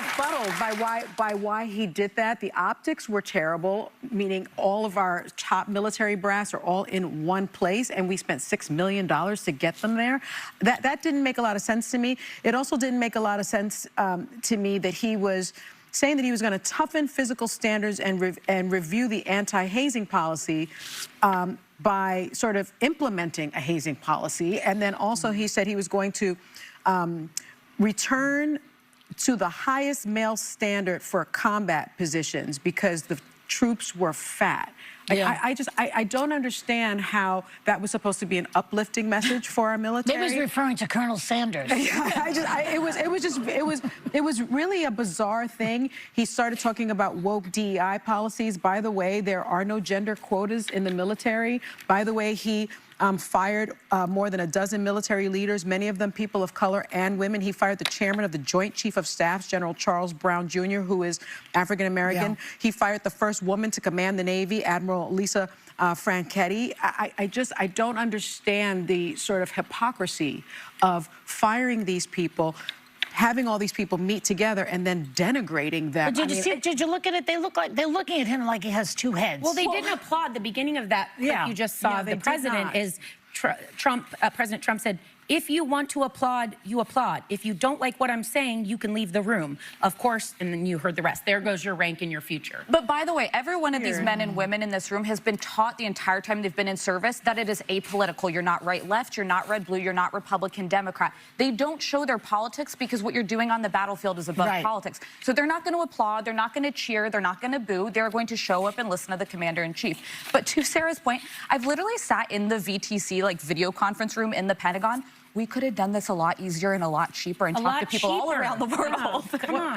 befuddled by why he did that. The optics were terrible, meaning all of our top military brass are all in one place, and we spent $6 million to get them there. That didn't make a lot of sense to me. It also didn't make a lot of sense to me that he was saying that he was going to toughen physical standards and review the anti-hazing policy by sort of implementing a hazing policy. And then also he said he was going to return to the highest male standard for combat positions because the troops were fat. Yeah. I don't understand how that was supposed to be an uplifting message for our military. Maybe he was referring to Colonel Sanders. It was really a bizarre thing. He started talking about woke DEI policies. By the way, there are no gender quotas in the military. By the way, he fired more than a dozen military leaders, many of them people of color and women. He fired the chairman of the Joint Chief of Staff, General Charles Brown Jr., who is African-American. Yeah. He fired the first woman to command the Navy, Admiral Lisa Franchetti. I don't understand the sort of hypocrisy of firing these people, having all these people meet together and then denigrating them. But did you look at it? They're looking at him like he has two heads. Well, they didn't applaud the beginning of that clip you just saw. The president President Trump said, if you want to applaud, you applaud. If you don't like what I'm saying, you can leave the room. Of course, and then you heard the rest. There goes your rank in your future. But by the way, every one of these men and women in this room has been taught the entire time they've been in service that it is apolitical. You're not right, left, you're not red, blue, you're not Republican, Democrat. They don't show their politics because what you're doing on the battlefield is above politics. So they're not going to applaud, they're not going to cheer, they're not going to boo. They're going to show up and listen to the commander-in-chief. But to Sarah's point, I've literally sat in the VTC, like video conference room in the Pentagon. We could have done this a lot easier and a lot cheaper and talked to people all around the world. Come on.